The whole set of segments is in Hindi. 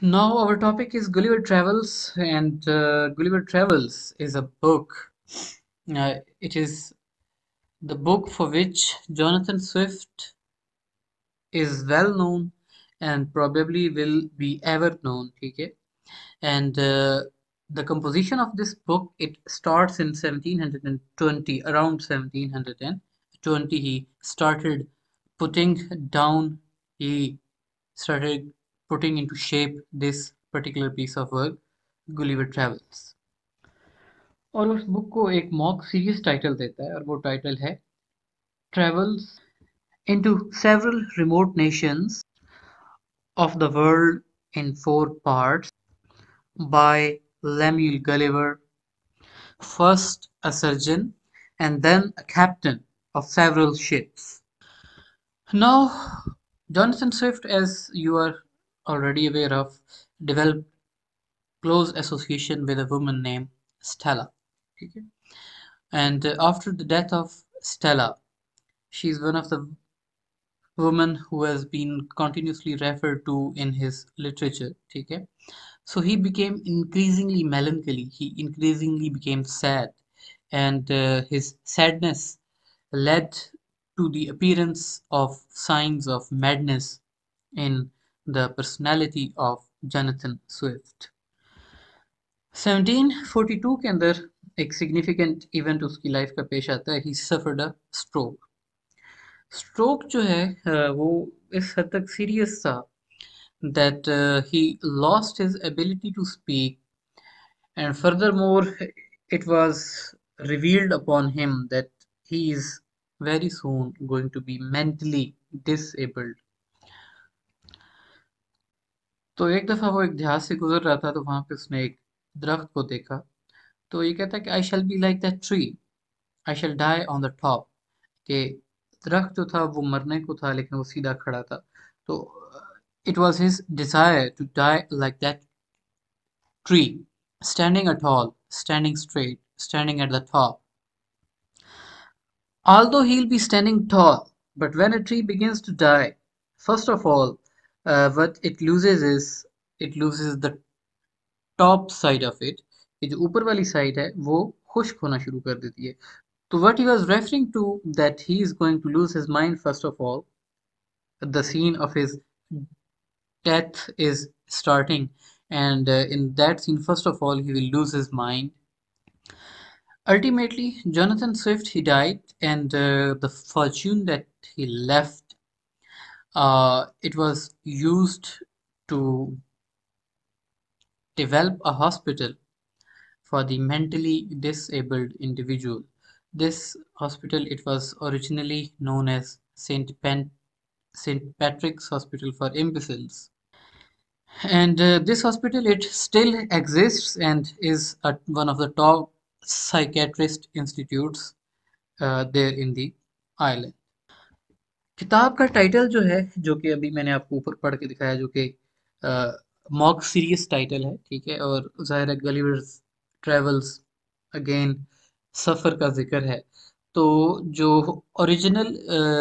Now our topic is Gulliver Travels, and Gulliver Travels is a book. It is the book for which Jonathan Swift is well known and probably will be ever known. Okay? And the composition of this book, it starts in 1720. Around 1720 he started putting down, he started putting into shape this particular piece of work, Gulliver travels. और उस बुक को एक मॉक सीरीज टाइटल देता है, और वो टाइटल है travels into several remote Nations of the world in four parts by Lemuel Gulliver, first a surgeon and then a captain of several ships. Now, Jonathan Swift, as you are already aware of, developed close association with a woman named Stella. Okay? And after the death of Stella, she is one of the women who has been continuously referred to in his literature. Okay? So he became increasingly melancholy, he increasingly became sad, and his sadness led to the appearance of signs of madness in the personality of Jonathan Swift. 1742 के अंदर एक सिग्निफिकेंट इवेंट उसकी लाइफ का पेश आता है, ही सफर्ड अ स्ट्रोक। स्ट्रोक जो है वो इस हद तक सीरियस था that he lost his ability to speak, and furthermore it was revealed upon him that he is very soon going to be mentally disabled. तो एक दफ़ा वो एक देहात से गुजर रहा था, तो वहां पे उसने एक दरख्त को देखा। तो ये कहता है कि I shall be like that tree, I shall die on the top. कि दरख्त जो था वो मरने को था, लेकिन वो सीधा खड़ा था। तो it was his desire to die like that tree, standing tall, standing straight, standing at the top. Although he'll be standing tall, but when a tree begins to die, first of all, what it loses is it loses the top side of it. ये जो ऊपर वाली साइड है वो खुश्क होना शुरू कर देती है। तो what he was referring to, that he is going to lose his mind first of all, the scene of his death is starting, and in that scene first of all he will lose his mind. Ultimately, Jonathan Swift, he died, and the fortune that he left, it was used to develop a hospital for the mentally disabled individual. This hospital, it was originally known as St. Patrick's Hospital for Imbeciles. And this hospital, it still exists and is at one of the top psychiatrist institutes there in the island. किताब का टाइटल जो है, जो कि अभी मैंने आपको ऊपर पढ़ के दिखाया, जो कि मॉक सीरियस टाइटल है, ठीक है, और ज़ाहिर है गलिवर्स ट्रेवल्स अगेन सफ़र का जिक्र है। तो जो ओरिजिनल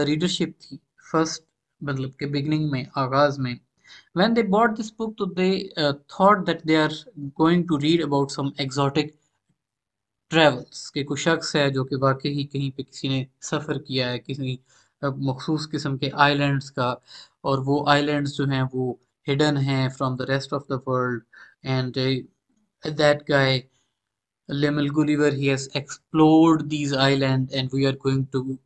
रीडरशिप थी, फर्स्ट मतलब के बिगनिंग में, आगाज़ में, when they bought this book, तो they thought that they are going to read about some exotic travels, के कुछ शख्स है जो कि वाकई ही कहीं पे किसी ने सफ़र किया है किसी मखसूस किस्म के आइलैंड्स का, और वो आइलैंड्स जो हैं वो हिडन हैं from the rest of the world, and that guy Lemuel Gulliver, he has explored these islands, and we are going to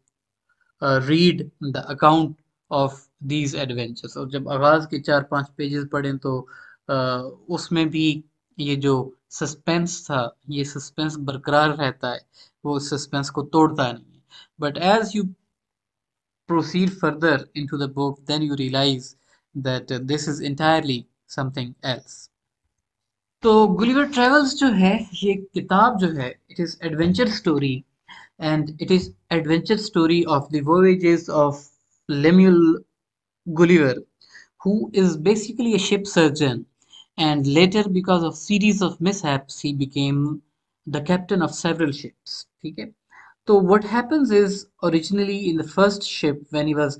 read the account of these adventures। और जब आगाज़ के 4-5 पेजेस पढ़ें तो उसमें भी ये जो सस्पेंस था, ये सस्पेंस बरकरार रहता है, वो सस्पेंस को तोड़ता नहीं है। But as you proceed further into the book, then you realize that this is entirely something else. तो गुलिवर ट्रेवल्स जो है, ये किताब जो है, it is adventure story, and it is adventure story of the voyages of Lemuel Gulliver, who is basically a ship surgeon, and later because of series of mishaps he became the captain of several ships, ठीक है। so what happens is, originally in the first ship, when he was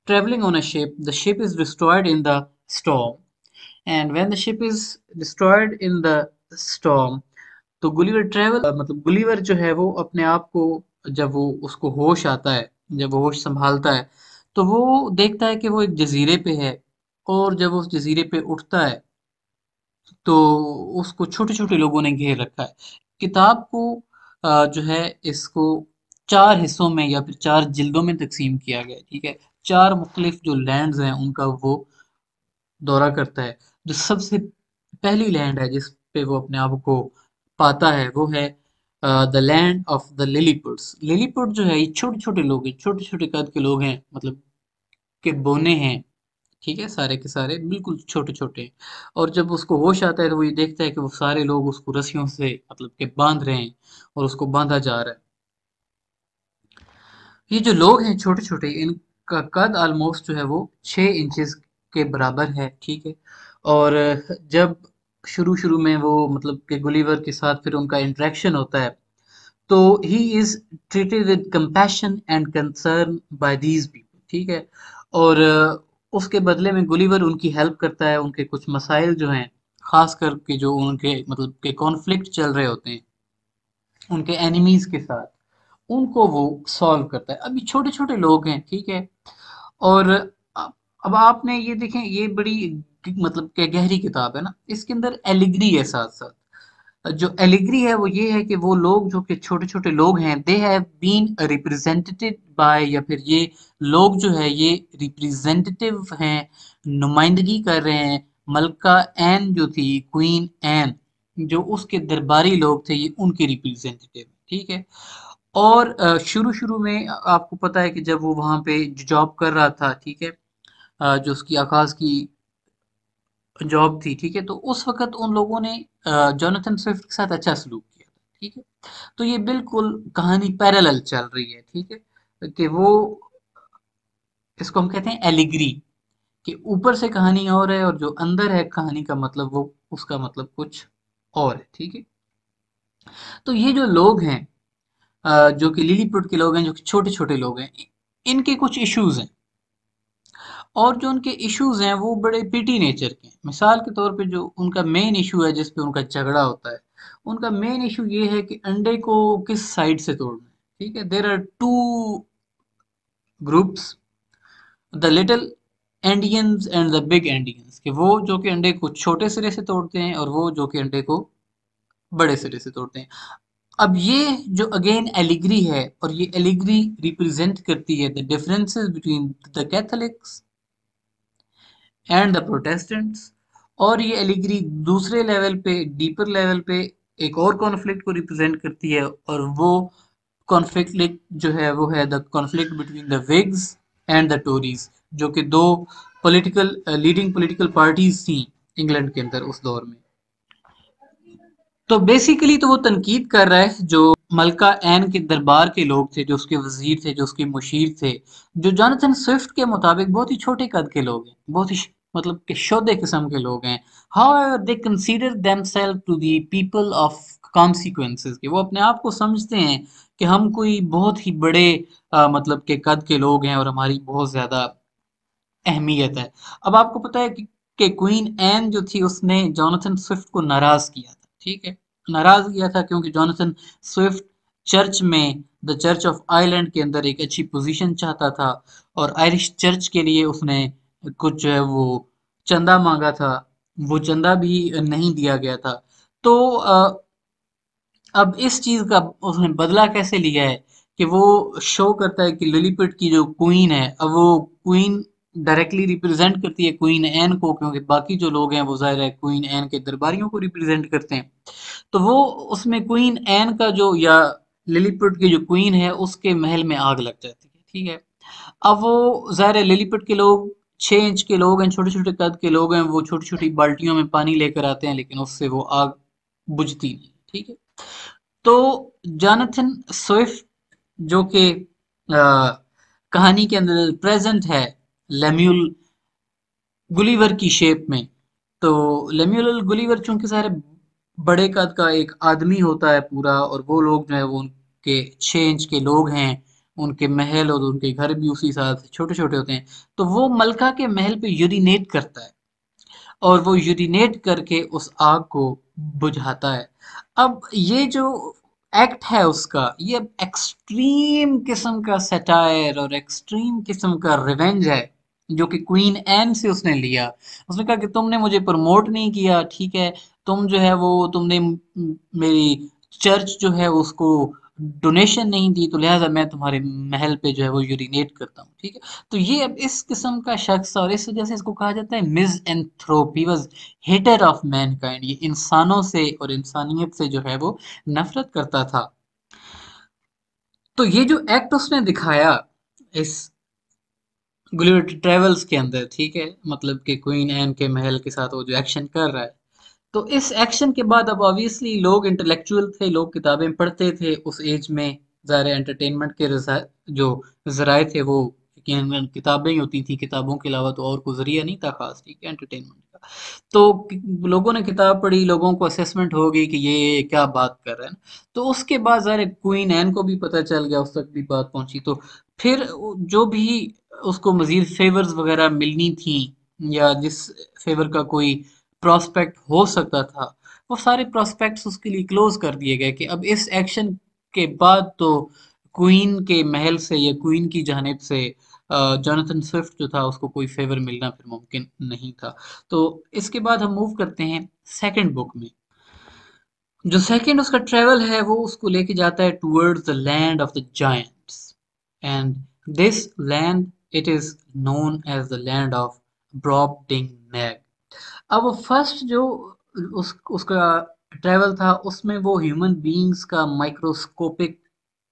traveling on a ship, the ship is destroyed in the storm, and when the ship is destroyed in the storm, तो गुलिवर ट्रेवल मतलब गुलिवर जो है वो अपने आप को, जब वो उसको होश आता है, जब वो होश संभालता है, तो वो देखता है कि वो एक जजीरे पे है। और जब वो उस जजीरे पे उठता है तो उसको छोटे छोटे लोगों ने घेर रखा है। किताब को जो है इसको चार हिस्सों में या फिर चार जिल्दों में तकसीम किया गया है, ठीक है। चार मुख्तलिफ जो लैंड्स हैं उनका वो दौरा करता है। जो सबसे पहली लैंड है जिस पे वो अपने आप को पाता है वो है the land of the Lilliputs. Lilliput जो है ये छोटे छोटे लोग हैं, छोटे छोटे कद के लोग हैं, मतलब के बोने हैं, ठीक है, सारे के सारे बिल्कुल छोटे छोटे। और जब उसको होश आता है तो वो ये देखता है कि वो सारे लोग उसको रस्सियों से मतलब के बांध रहे हैं और उसको बांधा जा रहा है। ये जो लोग हैं छोटे छोटे, इनका कद ऑलमोस्ट जो है वो 6 इंचेस के बराबर है, ठीक है। और जब शुरू शुरू में वो मतलब कि गुलिवर के साथ फिर उनका इंटरेक्शन होता है, तो he is treated with compassion and concern bye these people, ठीक है। और उसके बदले में गुलिवर उनकी हेल्प करता है, उनके कुछ मसाइल जो हैं, खास करके जो उनके मतलब के कॉन्फ्लिक्ट चल रहे होते हैं उनके एनिमीज के साथ, उनको वो सॉल्व करता है। अभी छोटे छोटे लोग हैं, ठीक है। और अब आपने ये देखें, ये बड़ी मतलब क्या गहरी किताब है ना, इसके अंदर एलिग्री है साथ साथ। जो एलिग्री है वो ये है कि वो लोग जो कि छोटे छोटे लोग हैं, they have been represented by, या फिर ये लोग जो है ये रिप्रेजेंटेटिव हैं, नुमाइंदगी कर रहे हैं मलका एन जो थी, क्वीन एन, जो उसके दरबारी लोग थे, ये उनके रिप्रेजेंटेटिव, ठीक है। और शुरू शुरू में आपको पता है कि जब वो वहां पे जॉब कर रहा था, ठीक है, जो उसकी आकाश की जॉब थी, ठीक है, तो उस वक़्त उन लोगों ने जोनाथन स्विफ्ट के साथ अच्छा सलूक किया था, ठीक है। तो ये बिल्कुल कहानी पैरेलल चल रही है, ठीक है, कि वो इसको हम कहते हैं एलिगरी, कि ऊपर से कहानी और है और जो अंदर है कहानी का मतलब वो उसका मतलब कुछ और है, ठीक है। तो ये जो लोग हैं जो कि लिलीपुट के लोग हैं, जो कि छोटे-छोटे लोग हैं, इनके कुछ इश्यूज़ हैं। और जो उनके इश्यूज हैं वो बड़े पिटी नेचर के हैं। मिसाल के तौर पे जो उनका मेन इशू है जिस पे उनका झगड़ा होता है, उनका मेन इशू ये है कि अंडे को किस साइड से तोड़ना है, ठीक है। There are two groups, the little Endians and the big Endians, कि वो जो कि अंडे को छोटे सिरे से तोड़ते हैं और वो जो कि अंडे को बड़े सिरे से तोड़ते हैं। अब ये जो अगेन एलिग्री है, और ये एलिग्री रिप्रेजेंट करती है the differences between the Catholics and the Protestants. और ये एलिगरी दूसरे लेवल पे, डीपर लेवल पे एक और कॉन्फ्लिक्ट को रिप्रेजेंट करती है, और वो कॉन्फ्लिक्ट जो है वो है the conflict between the wigs and the Tories, जो कि दो पॉलिटिकल लीडिंग पॉलिटिकल पार्टीज थी इंग्लैंड के अंदर उस दौर में। तो बेसिकली तो वो तनकीद कर रहा है जो मलका एन के दरबार के लोग थे, जो उसके वजीर थे, जो उसके मुशीर थे, जो जोनाथन स्विफ्ट के मुताबिक बहुत ही छोटे कद के लोग हैं, बहुत ही मतलब के शोधे किस्म के लोग हैं। However they consider themselves to the people of consequences, कि वो अपने आप को समझते हैं कि हम कोई बहुत ही बड़े मतलब के कद के लोग हैं और हमारी बहुत ज्यादा अहमियत है। अब आपको पता है कि क्वीन एन जो थी उसने जोनाथन स्विफ्ट को नाराज किया था, ठीक है। नाराज किया था क्योंकि जोनाथन स्विफ्ट चर्च में, द चर्च ऑफ आयरलैंड के अंदर एक अच्छी पोजीशन चाहता था, और आयरिश चर्च के लिए उसने कुछ जो है वो चंदा मांगा था, वो चंदा भी नहीं दिया गया था। तो अब इस चीज का उसने बदला कैसे लिया है कि वो शो करता है कि लिलीपुट की जो क्वीन है, अब वो क्वीन डायरेक्टली रिप्रेजेंट करती है क्वीन एन को, क्योंकि बाकी जो लोग हैं वो जाहिर है क्वीन एन के दरबारियों को रिप्रेजेंट करते हैं। तो वो उसमें क्वीन एन का जो, या लिलीपुट की जो क्वीन है उसके महल में आग लग जाती है, ठीक है। अब वो जाहिर है लिलीपुट के लोग 6 इंच के लोग हैं, छोटे छोटे कद के लोग हैं, वो छोटी छोटी बाल्टियों में पानी लेकर आते हैं, लेकिन उससे वो आग बुझती नहीं, ठीक है। तो जोनाथन स्विफ्ट जो कि कहानी के अंदर प्रेजेंट है लेम्यूल गुलिवर की शेप में, तो लेम्यूल गुलिवर चूंकि सारे बड़े कद का एक आदमी होता है पूरा, और वो लोग जो है वो उनके 6 इंच के लोग हैं, उनके महल और उनके घर भी उसी साथ छोटे छोटे होते हैं। तो वो मलका के महल पे यूरिनेट करता है। और वो यूरिनेट करके उस आग को बुझाता है। अब ये जो एक्ट है उसका, ये एक्सट्रीम किस्म का सटायर और एक्सट्रीम किस्म का रिवेंज है, जो कि क्वीन एन से उसने लिया। उसने कहा कि तुमने मुझे प्रमोट नहीं किया, ठीक है, तुम जो है वो तुमने मेरी चर्च जो है उसको डोनेशन नहीं दी, तो लिहाजा मैं तुम्हारे महल पे जो है वो यूरिनेट करता हूँ, ठीक है। तो ये अब इस किस्म का शख्स, और इस वजह से इसको कहा जाता है misanthrope, he was hater of mankind, ये इंसानों से और इंसानियत से जो है वो नफरत करता था। तो ये जो एक्ट उसने दिखाया इस गुलिवर ट्रेवल्स के अंदर, ठीक है, मतलब कि क्वीन एन के महल के साथ वो जो एक्शन कर रहा है, तो इस एक्शन के बाद अब ऑब्वियसली लोग इंटेलेक्चुअल थे, लोग किताबें पढ़ते थे उस एज में, ज़ाहिर एंटरटेनमेंट के जो ज़राए थे वो यकीनन किताबें ही होती थी, किताबों के अलावा तो और कोई ज़रिया नहीं था खास, ठीक है, एंटरटेनमेंट का। तो लोगों ने किताब पढ़ी, लोगों को असेसमेंट हो गई कि ये क्या बात कर रहे हैं। तो उसके बाद ज़ाहिर क्वीन एन को भी पता चल गया, उस तक भी बात पहुंची, तो फिर जो भी उसको मजीद फेवर्स वगैरह मिलनी थी, या जिस फेवर का कोई प्रोस्पेक्ट हो सकता था, वो सारे प्रोस्पेक्ट्स उसके लिए क्लोज कर दिए गए कि अब इस एक्शन के बाद तो क्वीन के महल से या क्वीन की जानिब से जोनाथन स्विफ्ट जो था उसको कोई फेवर मिलना फिर मुमकिन नहीं था। तो इसके बाद हम मूव करते हैं सेकंड बुक में। जो सेकंड उसका ट्रेवल है वो उसको लेके जाता है towards the land of the giants, and this land it is known as the land of Brobdingnag. अब फर्स्ट जो उसका ट्रेवल था उसमें वो ह्यूमन बीइंग्स का माइक्रोस्कोपिक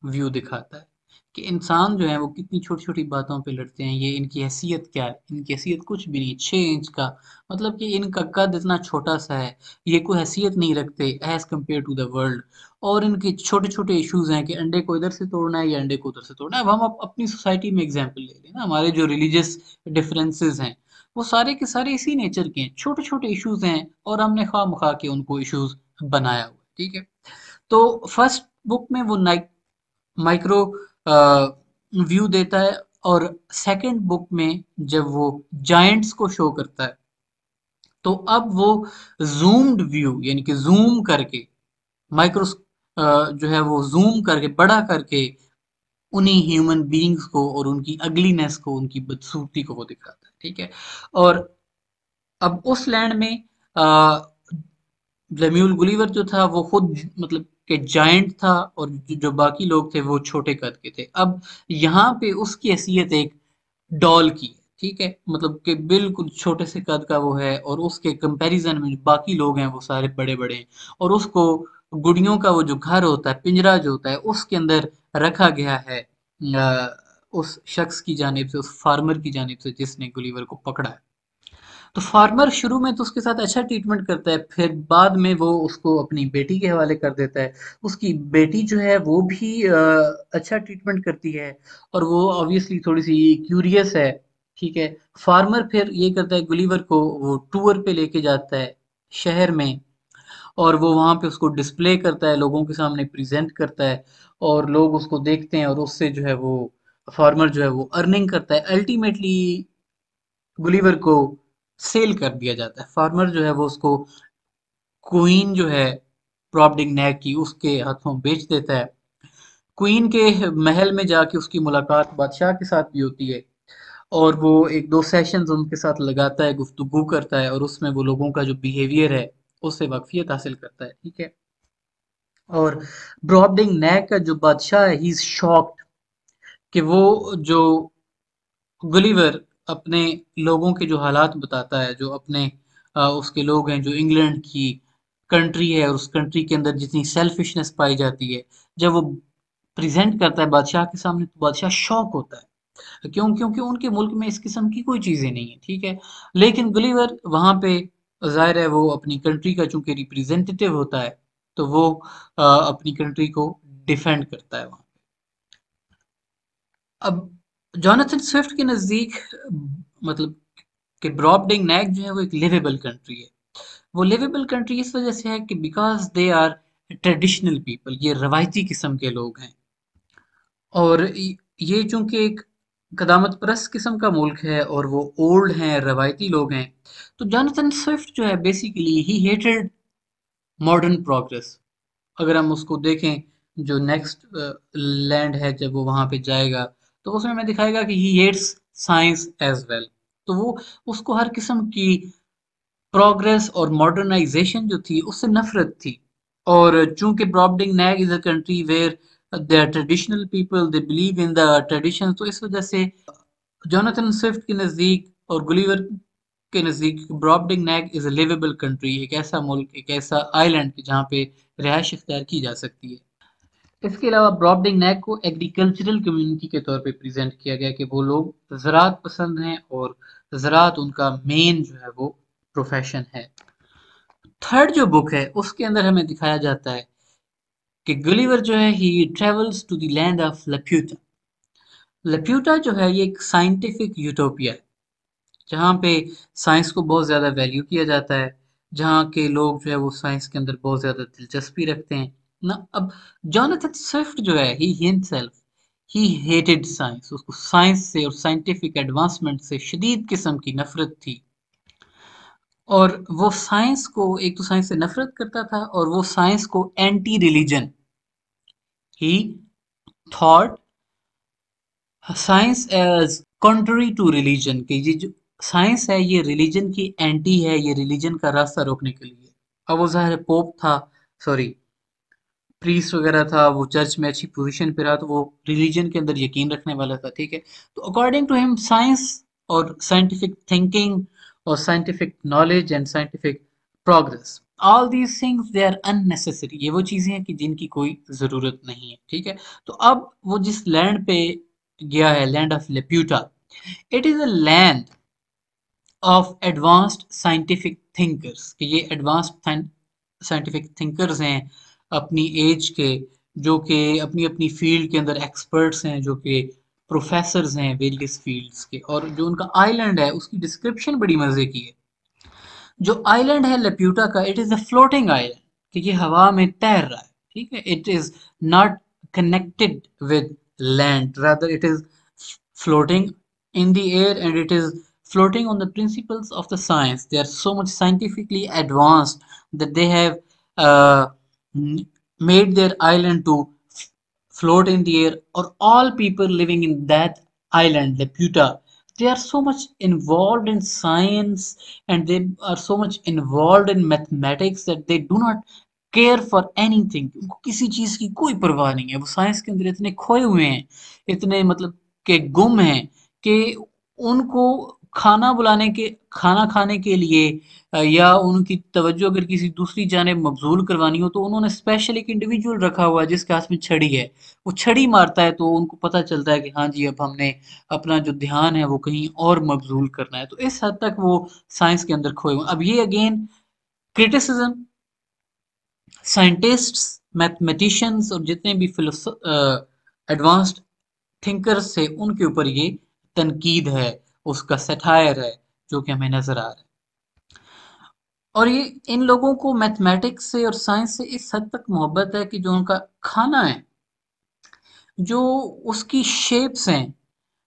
व्यू दिखाता है कि इंसान जो है वो कितनी छोटी छोटी बातों पे लड़ते हैं, ये इनकी हैसियत क्या है, इनकी हैसियत कुछ भी नहीं, 6 इंच का, मतलब कि इनका कद इतना छोटा सा है, ये कोई हैसियत नहीं रखते as compare to the world. और इनके छोटे छोटे इश्यूज हैं कि अंडे को इधर से तोड़ना है या अंडे को उधर से तोड़ना है। अब हम अपनी सोसाइटी में एग्जाम्पल ले लें ना, हमारे जो रिलीजियस डिफरेंसेस हैं वो सारे के सारे इसी नेचर के हैं, छोटे छोटे इश्यूज हैं, और हमने खा मखा के उनको इश्यूज बनाया हुआ है, ठीक है। तो फर्स्ट बुक में वो माइक्रो व्यू देता है, और सेकंड बुक में जब वो जायंट्स को शो करता है, तो अब वो जूम्ड व्यू, यानी कि जूम करके माइक्रो जो है वो जूम करके बड़ा करके उन्हीं ह्यूमन बीइंग्स को और उनकी अगलीनेस को, उनकी बदसूरती को वो दिखाता है, ठीक है। और अब उस लैंड में लेम्यूल गुलिवर जो था वो खुद मतलब के जायंट था, और जो बाकी लोग थे वो छोटे कद के थे। अब यहाँ पे उसकी हैसियत एक डॉल की है, ठीक है, मतलब कि बिल्कुल छोटे से कद का वो है, और उसके कंपैरिजन में जो बाकी लोग हैं वो सारे बड़े बड़े हैं, और उसको गुड़ियों का वो जो घर होता है, पिंजरा जो होता है, उसके अंदर रखा गया है उस शख्स की जानिब से, उस फार्मर की जानिब से जिसने गुलिवर को पकड़ा है। तो फार्मर शुरू में तो उसके साथ अच्छा ट्रीटमेंट करता है, फिर बाद में वो उसको अपनी बेटी के हवाले कर देता है। उसकी बेटी जो है वो भी अच्छा ट्रीटमेंट करती है, और वो ऑब्वियसली थोड़ी सी क्यूरियस है, ठीक है। फार्मर फिर ये करता है, गुलिवर को वो टूर पे लेके जाता है शहर में, और वो वहाँ पे उसको डिस्प्ले करता है, लोगों के सामने प्रेजेंट करता है, और लोग उसको देखते हैं, और उससे जो है वो फार्मर जो है वो अर्निंग करता है। अल्टीमेटली गुलिवर को सेल कर दिया जाता है, फार्मर जो है वो उसको क्वीन जो है प्रॉब्डिंग नैग की उसके हाथों बेच देता है। क्वीन के महल में जाके उसकी मुलाकात बादशाह के साथ भी होती है, और वो एक दो सेशंस उनके साथ लगाता है, गुफ्तगू करता है, और उसमें वो लोगों का जो बिहेवियर है उससे वाकफियत हासिल करता है, ठीक है। और ब्रॉबडिंग नैग का जो बादशाह है, ही इज शॉक्ड कि वो जो गुलिवर अपने लोगों के जो हालात बताता है, जो अपने उसके लोग हैं, जो इंग्लैंड की कंट्री है, और उस कंट्री के अंदर जितनी सेल्फिशनेस पाई जाती है, जब वो प्रेजेंट करता है बादशाह के सामने, तो बादशाह शॉक होता है। क्यों? क्योंकि उनके मुल्क में इस किस्म की कोई चीजें नहीं है, ठीक है। लेकिन गुलिवर वहां पे जाहिर है वो अपनी कंट्री का चूंकि रिप्रेजेंटेटिव होता है, तो वो अपनी कंट्री को डिफेंड करता है वहां। अब जॉनथन स्विफ्ट के नज़दीक मतलब कि ब्रॉबडिंग नैग जो है वो एक लिवेबल कंट्री है। वो लिवेबल कंट्री इस वजह से है कि because they are traditional people, ये रवायती किस्म के लोग हैं, और ये चूंकि एक कदामत परस्त किस्म का मुल्क है और वो ओल्ड हैं, रवायती लोग हैं। तो जोनाथन स्विफ्ट जो है बेसिकली ही हेटेड मॉडर्न प्रोग्रेस। अगर हम उसको देखें, जो नेक्स्ट लैंड है जब वो वहां पे जाएगा, तो उसमें हमें दिखाएगा कि he hates science as well. तो वो उसको हर किस्म की प्रोग्रेस और मॉडर्नाइजेशन जो थी उससे नफरत थी। और चूंकि Brobdingnag is a country where they traditional people they believe in the tradition, तो इस वजह से जोनाथन स्विफ्ट के नज़दीक और गुलिवर के नज़दीक Brobdingnag is a livable country, एक ऐसा मुल्क, एक ऐसा आइलैंड जहाँ पे रिहाइश इख्तियार की जा सकती है। इसके अलावा ब्रॉबडिंग नैग को एग्रीकल्चरल कम्युनिटी के तौर पे प्रेजेंट किया गया कि वो लोग ज़राअत पसंद हैं और ज़राअत उनका मेन जो है वो प्रोफेशन है। थर्ड जो बुक है उसके अंदर हमें दिखाया जाता है कि गुलिवर जो है he travels to the land of Laputa. Laputa जो है ये एक साइंटिफिक यूटोपिया है जहाँ पे साइंस को बहुत ज़्यादा वैल्यू किया जाता है, जहाँ के लोग जो है वो साइंस के अंदर बहुत ज़्यादा दिलचस्पी रखते हैं ना। अब जॉनथन स्विफ्ट जो है he himself he hated science, उसको साइंस से और साइंटिफिक एडवांसमेंट से शदीद किस्म की नफरत थी। और वो साइंस को, एक तो साइंस से नफरत करता था और वो साइंस को anti religion, he thought science as contrary to religion, कि ये जो साइंस है ये रिलीजन की एंटी है, ये रिलीजन का रास्ता रोकने के लिए। अब वो ज़ाहिर है पोप था, सॉरी प्रीस्ट वगैरह था, वो चर्च में अच्छी पोजीशन पे रहा, तो वो रिलीजन के अंदर यकीन रखने वाला था, ठीक है। तो अकॉर्डिंग टू हिम साइंस और साइंटिफिक थिंकिंग और scientific knowledge and scientific progress, all these things they are unnecessary, ये वो चीजें हैं कि जिनकी कोई जरूरत नहीं है, ठीक है। तो अब वो जिस लैंड पे गया है, land of Laputa, it is a land of advanced scientific thinkers, कि ये एडवांस्ड साइंटिफिक थिंकर्स हैं अपनी एज के, जो कि अपनी अपनी फील्ड के अंदर एक्सपर्ट्स हैं, जो कि प्रोफेसर्स हैं वेरियस फील्ड्स के। और जो उनका आइलैंड है उसकी डिस्क्रिप्शन बड़ी मजे की है। जो आइलैंड है लेप्यूटा का, it is a floating island, कि ये हवा में तैर रहा है, ठीक है। It is not connected with land, rather it is floating in the air, and it is floating on the principles of the science. They are so much scientifically advanced that they have uh, made their island to float in the air, or all people living in that island, Laputa, they are so much involved in science and they are so much involved in mathematics that they do not care for anything, उनको किसी चीज की कोई परवाह नहीं है। वो साइंस के अंदर इतने खोए हुए हैं, इतने मतलब के गुम हैं, कि उनको खाना खाने के लिए या उनकी तवज्जो अगर किसी दूसरी जानिब मबजूल करवानी हो, तो उन्होंने स्पेशल एक इंडिविजुअल रखा हुआ है जिसके हाथ में छड़ी है। वो छड़ी मारता है तो उनको पता चलता है कि हाँ जी अब हमने अपना जो ध्यान है वो कहीं और मबजूल करना है। तो इस हद तक वो साइंस के अंदर खोए हुए। अब ये अगेन क्रिटिसिज्म, साइंटिस्ट्स, मैथमेटिशियंस और जितने भी एडवांस्ड थिंकर्स थे उनके ऊपर ये तनकीद है, उसका सटायर है जो कि हमें नजर आ रहा है। और ये इन लोगों को मैथमेटिक्स से और साइंस से इस हद तक मोहब्बत है कि जो उनका खाना है, जो उसकी शेप्स हैं,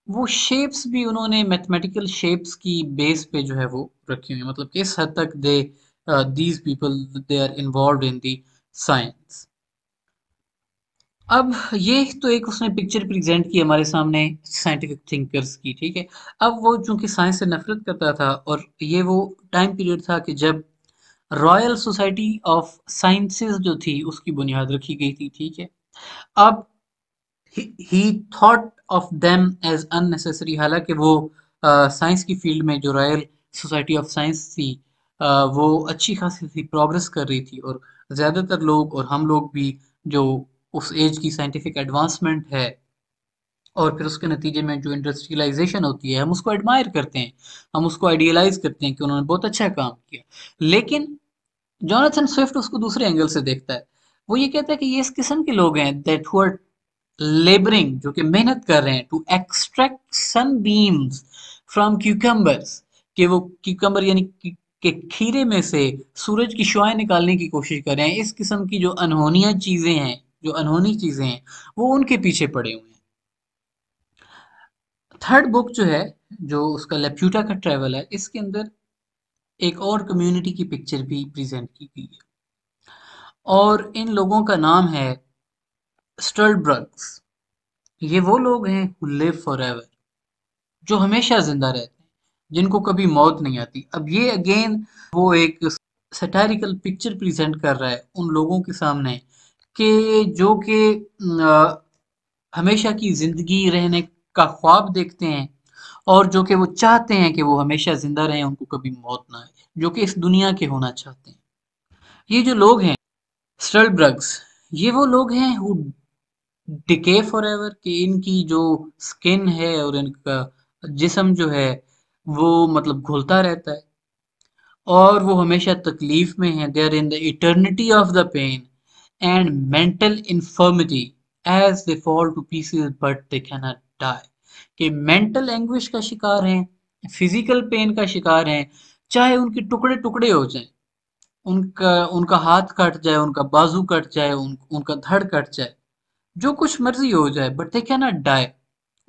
वो शेप्स भी उन्होंने मैथमेटिकल शेप्स की बेस पे जो है वो रखी हुई है। मतलब इस हद तक they these people they are involve in the science. अब ये तो एक उसने पिक्चर प्रेजेंट की हमारे सामने साइंटिफिक थिंकर्स की, ठीक है। अब वो चूंकि साइंस से नफरत करता था, और ये वो टाइम पीरियड था कि जब रॉयल सोसाइटी ऑफ साइंसेस जो थी उसकी बुनियाद रखी गई थी, ठीक है। अब he thought of them as unnecessary, हालांकि वो साइंस की फील्ड में जो रॉयल सोसाइटी ऑफ साइंस थी वो अच्छी खासी थी, प्रोग्रेस कर रही थी, और ज़्यादातर लोग और हम लोग भी जो उस एज की साइंटिफिक एडवांसमेंट है और फिर उसके नतीजे में जो इंडस्ट्रियलाइजेशन होती है हम उसको एडमायर करते हैं, हम उसको आइडियलाइज करते हैं कि उन्होंने बहुत अच्छा काम किया। लेकिन जॉनथन स्विफ्ट उसको दूसरे एंगल से देखता है। वो ये कहता है कि ये इस किस्म के लोग हैं दैट हु आर लेबरिंग, जो कि मेहनत कर रहे हैं to extract sun beams from cucumbers, कि वो क्यूकम्बर यानी कि खीरे में से सूरज की शुआएं निकालने की कोशिश कर रहे हैं। इस किस्म की जो अनहोनिया चीजें हैं, जो अनहोनी चीजें हैं, वो उनके पीछे पड़े हुए हैं। थर्ड बुक जो है, जो उसका लेप्यूटा का ट्रैवल है, इसके अंदर एक और कम्युनिटी की पिक्चर भी प्रेजेंट की गई है, और इन लोगों का नाम है स्टर्लब्रग्स। ये वो लोग हैं हु लिव फॉर एवर, जो हमेशा जिंदा रहते हैं, जिनको कभी मौत नहीं आती। अब ये अगेन वो एक सटारिकल पिक्चर प्रेजेंट कर रहा है उन लोगों के सामने कि जो कि हमेशा की जिंदगी रहने का ख्वाब देखते हैं, और जो कि वो चाहते हैं कि वो हमेशा जिंदा रहें, उनको कभी मौत ना आए, जो कि इस दुनिया के होना चाहते हैं। ये जो लोग हैं स्टर्लब्रग्स, ये वो लोग हैं हु डिके फॉरएवर, कि इनकी जो स्किन है और इनका जिस्म जो है वो मतलब घुलता रहता है, और वो हमेशा तकलीफ में है। They are in the eternity of the pain and mental infirmity as they fall to pieces but they can not die. कि मेंटल एंग्विश का शिकार हैं, फिजिकल पेन का शिकार हैं, चाहे उनके टुकड़े टुकड़े हो जाएं, उनका उनका हाथ कट जाए, उनका बाजू कट जाए, उनका धड़ कट जाए, जो कुछ मर्जी हो जाए, but they can not die.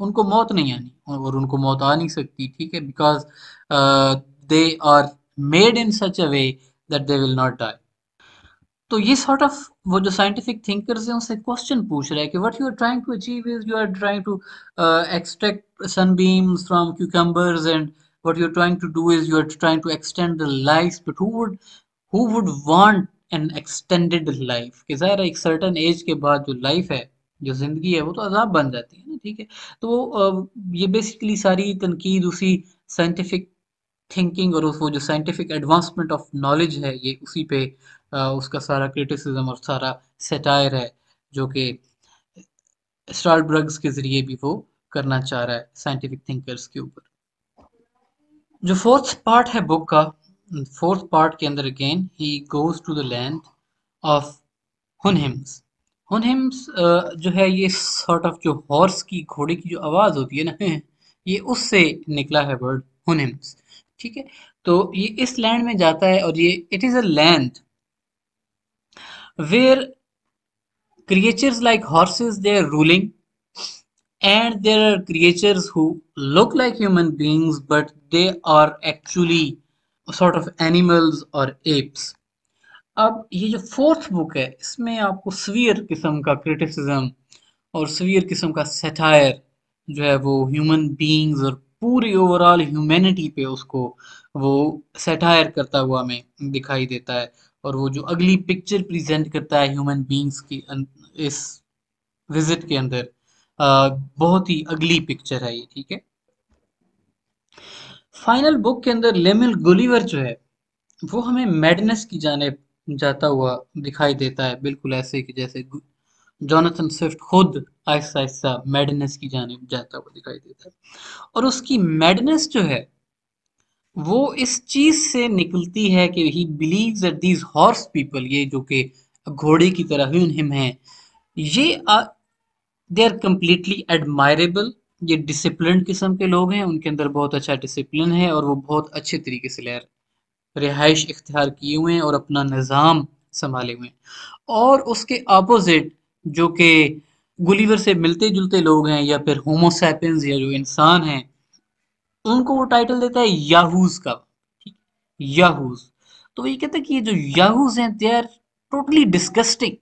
उनको मौत नहीं आनी, और उनको मौत आ नहीं सकती, ठीक है, because they are made in such a way that they will not die. तो ये सॉर्ट ऑफ वो जो साइंटिफिक थिंकर्स हैं उनसे क्वेश्चन पूछ रहा है कि what you are trying to achieve is you are trying to extract sunbeams from cucumbers, and what you're trying to do is you are trying to extend the lives, but who would want an extended life? कि ज़ाहिर है एक सर्टेन एज के बाद जो लाइफ है, जो जिंदगी है, वो तो अजाब बन जाती है ना, ठीक है। तो ये बेसिकली सारी तनकीद उसी साइंटिफिक थिंकिंग और उस वो जो साइंटिफिक एडवांसमेंट ऑफ नॉलेज है, ये उसी पे उसका सारा क्रिटिसिज्म और सारा सेटायर है, जो कि स्टारबर्ग्स के ज़रिए भी वो करना चाह रहा है साइंटिफिक थिंकर्स के ऊपर। जो फोर्थ पार्ट है बुक का, फोर्थ पार्ट के अंदर again he goes to the land of Houyhnhnms. Houyhnhnms जो है ये सॉर्ट ऑफ जो हॉर्स की, घोड़े की जो आवाज़ होती है ना, ये उससे निकला है वर्ड हुनहिम्स, ठीक है। तो ये इस लैंड में जाता है, और ये it is a land where creatures like horses they are ruling, and there are creatures who look like human beings but they are actually sort of animals or apes. अब ये जो फोर्थ बुक है, इसमें आपको सवियर किस्म का क्रिटिसिज्म और सवियर किस्म का सटायर जो है वो ह्यूमन बीइंग्स और पूरी ओवरऑल ह्यूमैनिटी पे उसको वो सटायर करता हुआ हमें दिखाई देता है, और वो जो अगली पिक्चर प्रेजेंट करता है ह्यूमन बीइंग्स की इस विजिट के अंदर, बहुत ही अगली पिक्चर है ये, ठीक है। फाइनल बुक के अंदर लेमिल गुलिवर जो है वो हमें मैडनेस की जाने जाता हुआ दिखाई देता है, बिल्कुल ऐसे कि जैसे जॉनथन स्विफ्ट खुद आहिस्ता आहिस्ता मैडनेस की जाने जाता हुआ दिखाई देता है। और उसकी मैडनेस जो है वो इस चीज से निकलती है कि he believes that these horse people, ये जो कि घोड़े की तरह ही हिम हैं, ये दे आर कम्प्लीटली एडमायरेबल। ये डिसिप्लिन किस्म के लोग हैं, उनके अंदर बहुत अच्छा डिसिप्लिन है, और वो बहुत अच्छे तरीके से रिहाइश इख्तियार किए हुए हैं और अपना निज़ाम संभाले हुए हैं। और उसके अपोजिट जो कि गुलिवर से मिलते जुलते लोग हैं, या फिर होमोसैपियंस, या जो इंसान हैं, उनको वो टाइटल देता है याहूज का, ठीक, याहूज। तो ये कहता है कि ये जो याहूज हैं दे आर टोटली डिस्गस्टिंग।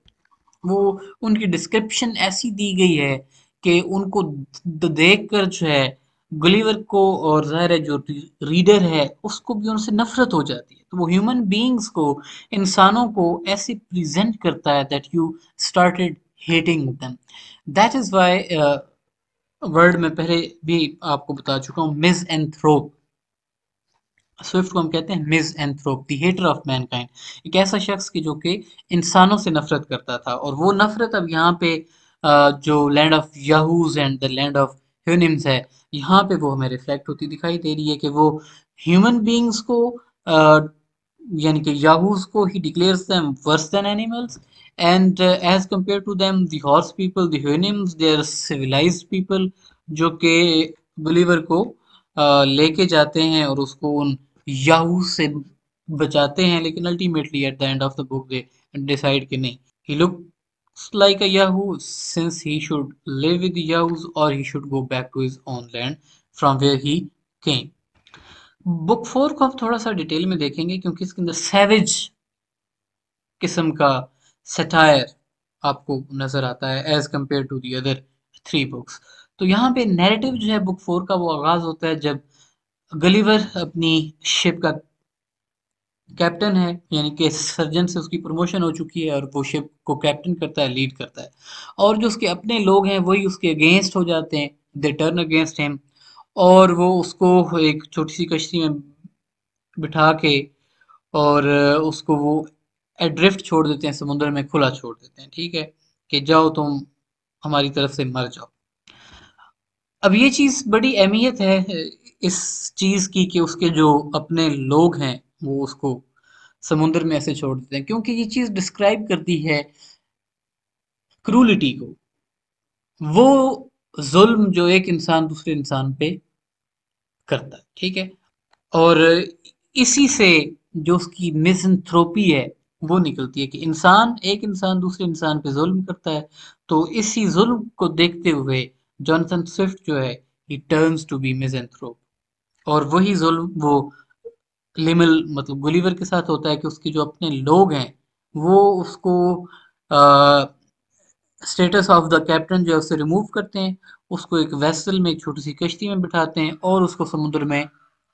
वो उनकी डिस्क्रिप्शन ऐसी दी गई है कि उनको देख कर जो है गुलिवर को, और ज़ाहिर है जो रीडर है उसको भी उनसे नफरत हो जाती है। तो वो ह्यूमन बीइंग्स को, इंसानों को ऐसे प्रेजेंट करता है that you started hating them. That is why word में पहले भी आपको बता चुका हूँ, मिस एंथ्रोप, स्विफ्ट को हम कहते हैं misanthrope, the hater of mankind. एक ऐसा शख्स की जो कि इंसानों से नफरत करता था, और वो नफरत अब यहाँ पे जो land of Yahoos and the land of Houyhnhnms है, यहाँ पे वो हमें रिफ्लेक्ट होती दिखाई दे रही है कि वो ह्यूमन बीइंग्स को यानी कि याहूज को he declares them worse than animals, and as compare to them the horse people the Houyhnhnms they are civilized people, जो कि बिलीवर को लेके जाते हैं और उसको उन याहू से बचाते हैं, लेकिन ultimately at the end of the book they decide कि नहीं, ही look like a Yahoo, since he should live with the Yahoos or he should go back to his own land from where he came. Book 4 को आप थोड़ा सा डिटेल में देखेंगे क्योंकि इसके अंदर सैविज किस्म का सटायर आपको नजर आता है as compare to the other 3 books. तो यहाँ पे नैरेटिव जो है बुक 4 का वो आगाज होता है जब गलिवर अपनी शिप का कैप्टन है, यानी कि सर्जन से उसकी प्रमोशन हो चुकी है और वो शिप को कैप्टन करता है, लीड करता है। और जो उसके अपने लोग हैं वही उसके अगेंस्ट हो जाते हैं, दे टर्न अगेंस्ट हिम, और वो उसको एक छोटी सी कश्ती में बिठा के और उसको वो एड्रिफ्ट छोड़ देते हैं, समुद्र में खुला छोड़ देते हैं, ठीक है, कि जाओ तुम हमारी तरफ से मर जाओ। अब ये चीज़ बड़ी अहमियत है इस चीज़ की कि उसके जो अपने लोग हैं वो उसको समुद्र में ऐसे छोड़ देते हैं, क्योंकि ये चीज़ डिस्क्राइब करती है क्रूलिटी को, वो जुल्म जो एक इंसान दूसरे इंसान पे करता है, ठीक है। और इसी से जो उसकी मिज़anthropy है वो निकलती है कि एक इंसान दूसरे इंसान पे जुल्म करता है, तो इसी जुल्म को देखते हुए जॉनसन स्विफ्ट जो है ही टर्न्स टू बी मिज़anthrope। और वही जुल्म वो लिमिल मतलब गुलिवर के साथ होता है कि उसके जो अपने लोग हैं वो उसको स्टेटस ऑफ द कैप्टन जो है उससे रिमूव करते हैं, उसको एक वेसल में एक छोटी सी कश्ती में बिठाते हैं और उसको समुद्र में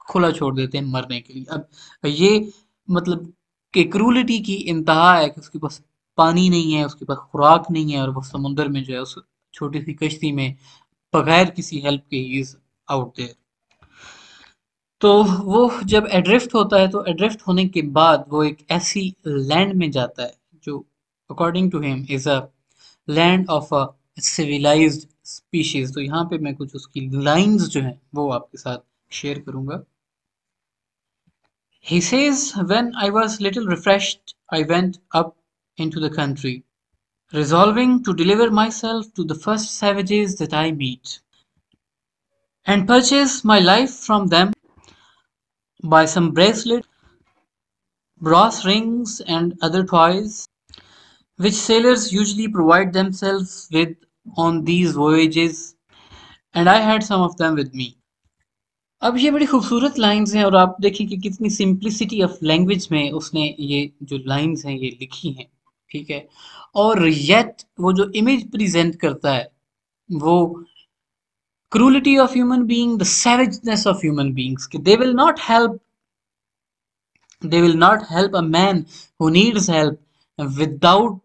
खुला छोड़ देते हैं मरने के लिए। अब ये मतलब कि क्रूलिटी की इंतहा है कि उसके पास पानी नहीं है, उसके पास खुराक नहीं है, और वो समुद्र में जो है उस छोटी सी कश्ती में बगैर किसी हेल्प के ही इज आउट देयर। तो वो जब एड्रिफ्ट होता है तो एड्रिफ्ट होने के बाद वो एक ऐसी लैंड में जाता है जो according to him is a land of a civilised species. तो यहाँ पे मैं कुछ उसकी लाइंस जो हैं वो आपके साथ शेयर करूंगा। He says, when I was little refreshed, I went up into the country, resolving to deliver myself to the first savages that I meet, and purchase my life from them by some bracelets, brass rings, and other toys, which sailors usually provide themselves with on these voyages, and I had some of them with me. अब ये बड़ी खूबसूरत लाइंस हैं और आप देखिए कि कितनी सिंप्लिसिटी ऑफ लैंग्वेज में उसने ये जो लाइंस हैं ये लिखी हैं, ठीक है। और येट वो जो इमेज प्रेजेंट करता है वो cruelty of human being, the savageness of human beings, कि they will not help a man who needs help without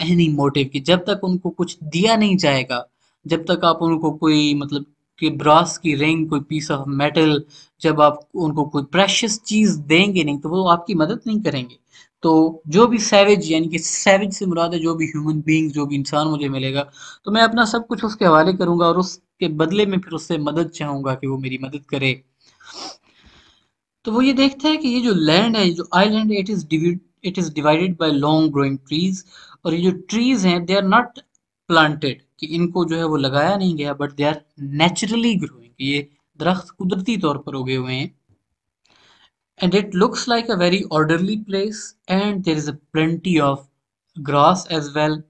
any motive, कि जब तक उनको कुछ दिया नहीं जाएगा, जब तक आप उनको कोई मतलब कि ब्रास की रिंग, कोई पीस ऑफ मेटल, जब आप उनको कोई प्रेशियस चीज देंगे नहीं तो वो आपकी मदद नहीं करेंगे। तो जो भी सैवेज, यानी कि सैवेज से मुराद है जो भी ह्यूमन बीइंग, जो भी इंसान मुझे मिलेगा, तो मैं अपना सब कुछ उसके हवाले करूंगा और उसके बदले में फिर उससे मदद चाहूंगा कि वो मेरी मदद करे। तो वो ये देखता है कि ये जो लैंड है, ये जो आइलैंड है, it is divided by long growing trees, और ये जो ट्रीज हैं दे आर नॉट प्लांटेड, कि इनको जो है वो लगाया नहीं गया, but they are naturally growing, ये दरख्त कुदरती तौर पर उगे हुए हैं। And it looks like a very orderly place, and there is a plenty of grass as well,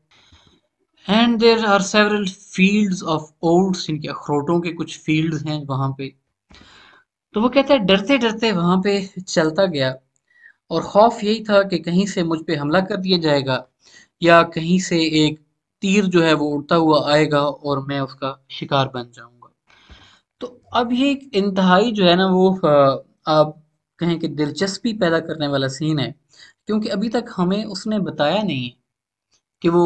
and there are several fields of oats, इनके अखरोटों के कुछ फील्ड्स हैं वहां पे। तो वो कहता है डरते डरते वहां पे चलता गया, और खौफ यही था कि कहीं से मुझ पे हमला कर दिया जाएगा, या कहीं से एक तीर जो है वो उड़ता हुआ आएगा और मैं उसका शिकार बन जाऊंगा। तो अब ये एक इंतहाई जो है ना वो आप कहें कि दिलचस्पी पैदा करने वाला सीन है, क्योंकि अभी तक हमें उसने बताया नहीं है कि वो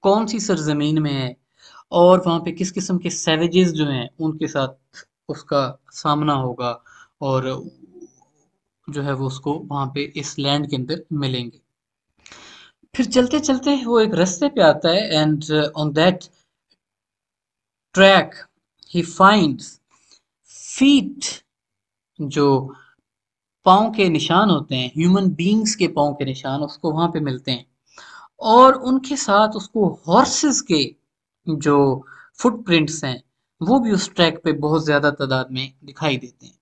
कौन सी सरजमीन में है और वहाँ पे किस किस्म के सैवेजेस जो हैं उनके साथ उसका सामना होगा, और जो है वो उसको वहाँ पे इस लैंड के अंदर मिलेंगे। फिर चलते चलते वो एक रास्ते पे आता है, and on that track he finds feet, जो पाँव के निशान होते हैं, ह्यूमन बीइंग्स के पाँव के निशान उसको वहां पे मिलते हैं, और उनके साथ उसको हॉर्सेस के जो फुटप्रिंट्स हैं वो भी उस ट्रैक पे बहुत ज्यादा तादाद में दिखाई देते हैं।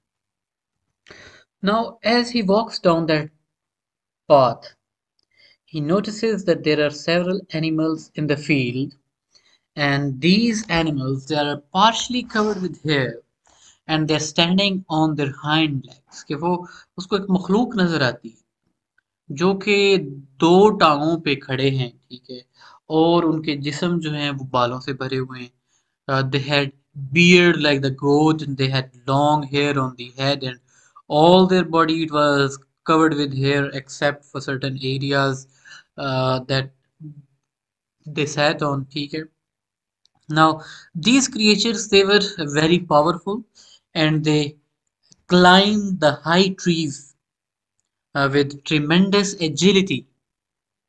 Now as he walks down that path, He notices that there are several animals in the field, and these animals they are partially covered with hair and they're standing on their hind legs कि वो उसको एक मखलूक नजर आती है जो कि दो टांगों पे खड़े हैं, ठीक है, और उनके जिस्म जो हैं वो बालों से भरे हुए हैं. They had beard like the goat and they had long hair on the head and all their body it was covered with hair except for certain areas that they sat on, ठीक है. Now these creatures they were very powerful and they climbed the high trees with tremendous agility,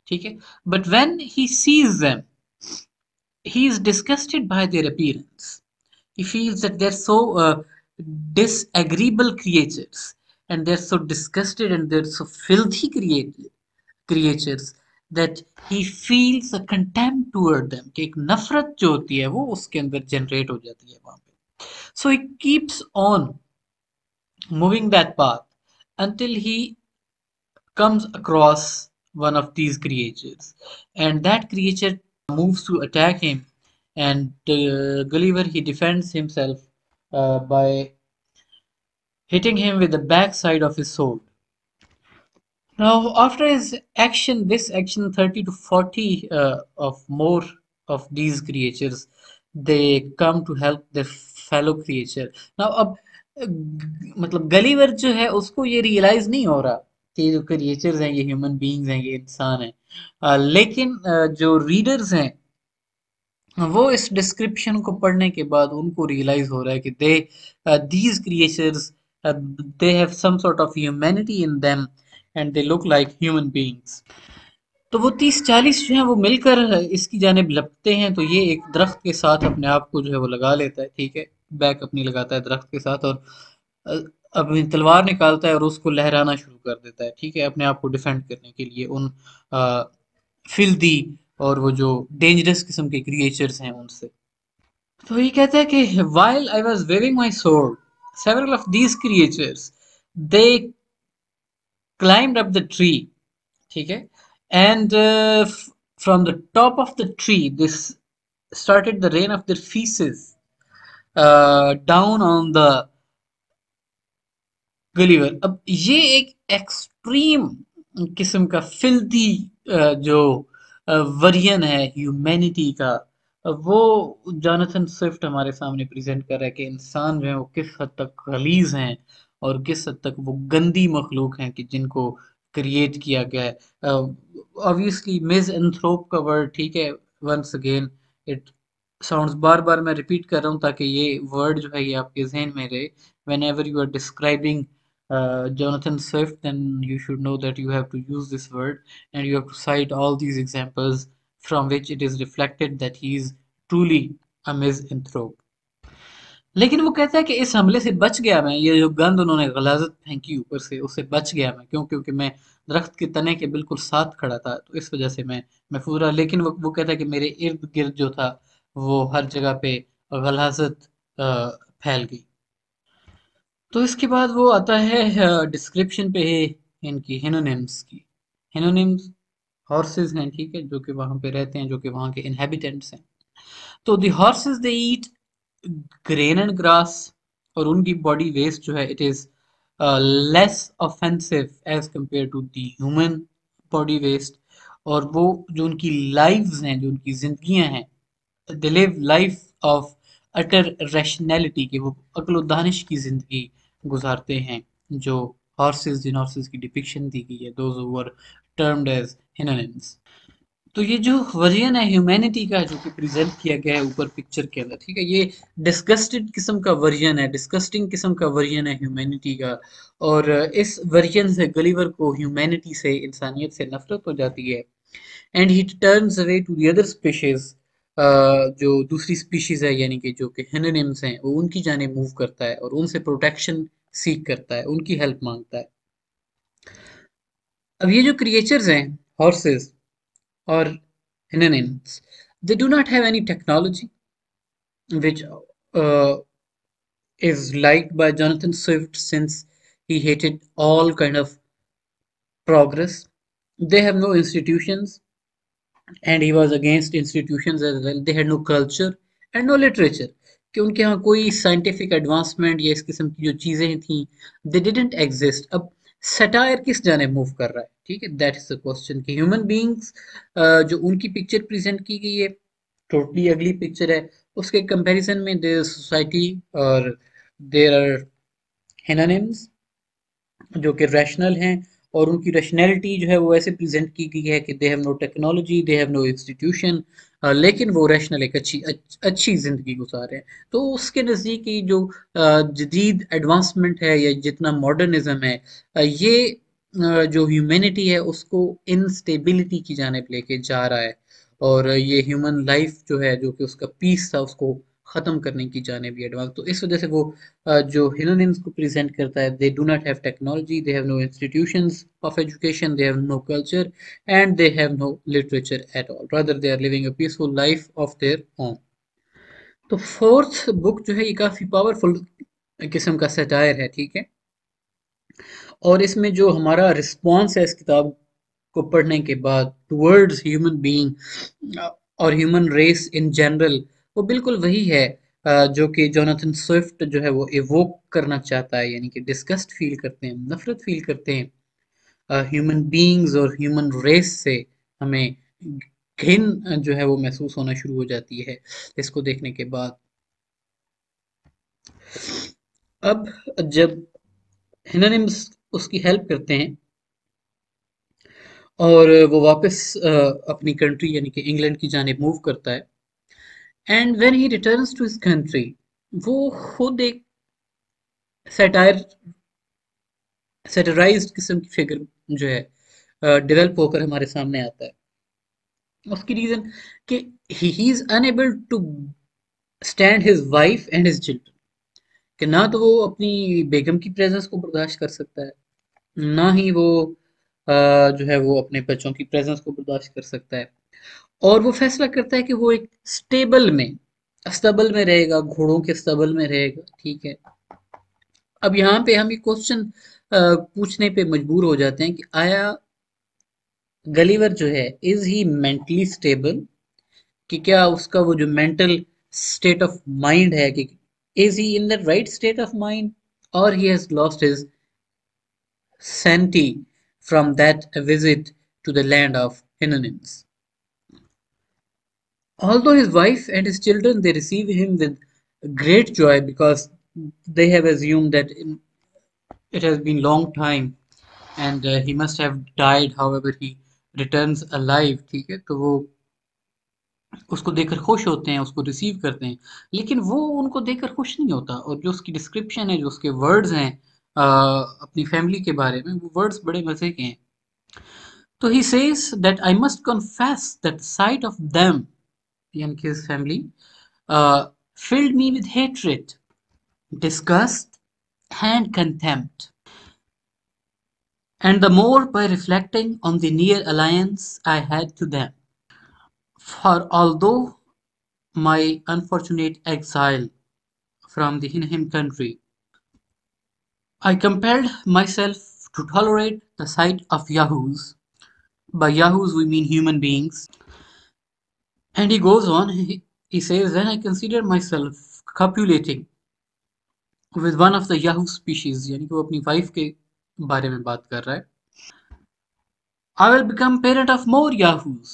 ठीक है. But when he sees them he is disgusted by their appearance. He feels that they're so disagreeable creatures and they're so disgusted and they're so filthy creatures that he feels a contempt toward them कि एक नफरत जो होती है वो उसके अंदर जनरेट हो जाती है वहां पे. So he keeps on moving that path until he comes across one of these creatures and that creature moves to attack him and Gulliver he defends himself by hitting him with the backside of his sword. Now, after his action, this action, 30 to 40 of more of these creatures, they come to help their fellow creature. Now, अब मतलब गलीवर जो है उसको ये रियलाइज नहीं हो रहा कि ये जो क्रिएचर्स हैं ये ह्यूमन बीइंग्स हैं ये इंसान हैं. लेकिन जो रीडर्स हैं वो इस डिस्क्रिप्शन को पढ़ने के बाद उनको रियलाइज हो रहा है कि they these creatures they have some sort of humanity in them and they look like human beings. तो वो 30-40 जो है वो मिलकर इसकी जानिब लपकते हैं तो ये एक दरख्त के साथ अपने आप को जो है वो लगा लेता है, ठीक है, बैक अपनी लगाता है दरख्त के साथ और अ, अपनी तलवार निकालता है और उसको लहराना शुरू कर देता है, ठीक है, अपने आप को डिफेंड करने के लिए उन फिल्दी और वो जो डेंजरस किस्म के क्रिएचर्स हैं उनसे. तो ये कहता है कि while I was waving my sword several of these creatures they climbed up the tree, ठीक है, and from the top of the tree this started the rain of their feces down on the Gulliver. अब ये एक एक्सट्रीम किस्म का फिल्दी जो वर्जन है ह्यूमैनिटी का वो जोनाथन स्विफ्ट हमारे सामने प्रेजेंट कर रहा है कि इंसान जो है वो किस हद तक गलीज हैं और किस हद तक वो गंदी मखलूक हैं कि जिनको क्रिएट किया गया है. ऑब्वियसली मिस एंथ्रोप का वर्ड, ठीक है, वंस अगेन इट साउंड्स बार बार मैं रिपीट कर रहा हूँ ताकि ये वर्ड जो है ये आपके जहन में रहे whenever you are describing Jonathan Swift, then you should know that you have to use this word and you have to cite all these examples from which it is reflected that he is truly a misanthrope. लेकिन वो कहता है कि इस हमले से बच गया मैं, ये जो गंद उन्होंने गलाजत फेंकी ऊपर से उससे बच गया मैं, क्यों, क्योंकि मैं दरख्त के तने के बिल्कुल साथ खड़ा था तो इस वजह से मैं महफूज रहा. लेकिन वो कहता है कि मेरे इर्द गिर्द जो था वो हर जगह पे गलाजत फैल गई. तो इसके बाद वो आता है डिस्क्रिप्शन पे है इनकी हिनोनिम्स की. हिनोनिम्स हॉर्सेस हैं, ठीक है, जो कि वहां पे रहते हैं, जो कि वहां के इनहेबिटेंट्स हैं. तो the horses they eat grain and grass और उनकी बॉडी वेस्ट जो है it is less offensive as compare to the human body waste. और वो जो उनकी लाइव्स हैं, जो उनकी जिंदगियां हैं, they live life of utter rationality के वो अक्ल दानिश की जिंदगी गुजारते हैं जो हॉर्सेस जिन हॉर्सेस की डिपिक्शन दी गई है those who were termed as Houyhnhnms. तो ये जो वर्जन है ह्यूमैनिटी का जो कि प्रेजेंट किया गया है ऊपर पिक्चर के अंदर, ठीक है, ये डिस्गस्टेड किस्म का वर्जन है, डिस्गस्टिंग किस्म का वर्जन है ह्यूमैनिटी का. और इस वर्जन से गलीवर को ह्यूमैनिटी से इंसानियत से नफरत हो जाती है and he turns away to the other species. जो दूसरी स्पीशीज है यानी कि जो कि हिनोनिम्स हैं वो उनकी जाने मूव करता है और उनसे प्रोटेक्शन सीख करता है, उनकी हेल्प मांगता है. अब ये जो क्रिएचर्स हैं horses or Hinenins. They do not have any technology, which is liked by Jonathan Swift since he hated all kind of progress. They have no institutions, and he was against institutions as well. They had no culture and no literature, कि उनके यहाँ कोई साइंटिफिक एडवांसमेंट या इस किस्म की जो चीजें थी, दे डिडंट एग्जिस्ट. अब सटायर किस जाने मूव कर रहा है, ठीक है, दैट इज द क्वेश्चन. कि ह्यूमन बीइंग्स जो उनकी पिक्चर प्रेजेंट की गई है, टोटली अगली पिक्चर है. उसके कंपैरिजन में देयर सोसाइटी और देयर आर हेनोनिम्स जो कि रैशनल हैं, और उनकी रैशनैलिटी जो है वो ऐसे प्रेजेंट की गई है कि they have no technology, they have no institution, लेकिन वो रैशनल एक अच्छी ज़िंदगी गुजार रहे हैं. तो उसके नज़दीक ये जो जदीद एडवांसमेंट है या जितना मॉडर्निज्म है, ये जो ह्यूमैनिटी है उसको इनस्टेबिलिटी की जानिब लेके जा रहा है, और ये ह्यूमन लाइफ जो है, जो कि उसका पीस था, उसको ख़त्म करने की जानिब भी एडवांस. तो इस वजह से वो जो हिनोनिम्स को प्रेजेंट करता है, they do not have technology, they have no institutions of education, they have no culture, and they have no literature at all. Rather they are living a peaceful life of their own. तो फोर्थ बुक जो है ये काफ़ी पावरफुल किस्म का सटायर है, ठीक है. और इसमें जो हमारा रिस्पॉन्स है इस किताब को पढ़ने के बाद टुवर्ड्स ह्यूमन बीइंग और ह्यूमन रेस इन जनरल, वो बिल्कुल वही है जो कि जोनाथन स्विफ्ट जो है वो इवोक करना चाहता है. यानी कि डिस्गस्ट फील करते हैं, नफरत फील करते हैं ह्यूमन बीइंग्स और ह्यूमन रेस से. हमें घिन जो है वो महसूस होना शुरू हो जाती है इसको देखने के बाद. अब जब हिनोनिम्स उसकी हेल्प करते हैं और वो वापस अपनी कंट्री यानी कि इंग्लैंड की जानिब मूव करता है, and when he returns to his country, वो खुद एक सैटायर सैटराइज्ड किस्म की फिगर जो है डेवलप होकर हमारे सामने आता है. उसकी रीजन कि he is unable to stand his wife and his children. कि ना तो वो अपनी बेगम की प्रेजेंस को बर्दाश्त कर सकता है, ना ही वो जो है वो अपने बच्चों की प्रेजेंस को बर्दाश्त कर सकता है. और वो फैसला करता है कि वो एक स्टेबल में अस्तबल में रहेगा, घोड़ों के अस्तबल में रहेगा, ठीक है. अब यहाँ पे हम एक क्वेश्चन पूछने पे मजबूर हो जाते हैं कि आया गलीवर जो है, इज ही मेंटली स्टेबल? कि क्या उसका वो जो मेंटल स्टेट ऑफ माइंड है, कि is he in the right state of mind, और he has lost his sanity from that visit to the land of Hinonims. Although his wife and his children they receive him with great joy because they have assumed that it has been long time and he must have died. However, he returns alive. ठीक है, तो वो उसको देखकर खुश होते हैं, उसको रिसीव करते हैं. लेकिन वो उनको देखकर खुश नहीं होता, और जो उसकी डिस्क्रिप्शन है, जो उसके वर्ड्स हैं अपनी फैमिली के बारे में, वो वर्ड्स बड़े मजे के हैं. So he says that I must confess that the sight of them, and his family, filled me with hatred, disgust, and contempt. And the more by reflecting on the near alliance I had to them. For although my unfortunate exile from the Hinhim country, I compelled myself to tolerate the sight of Yahoos. By Yahoos we mean human beings. And he goes on, he says, when I consider myself copulating with one of the Yahoo species, यानी कि वो अपनी वाइफ के बारे में बात कर रहा है. I will become parent of more Yahoos.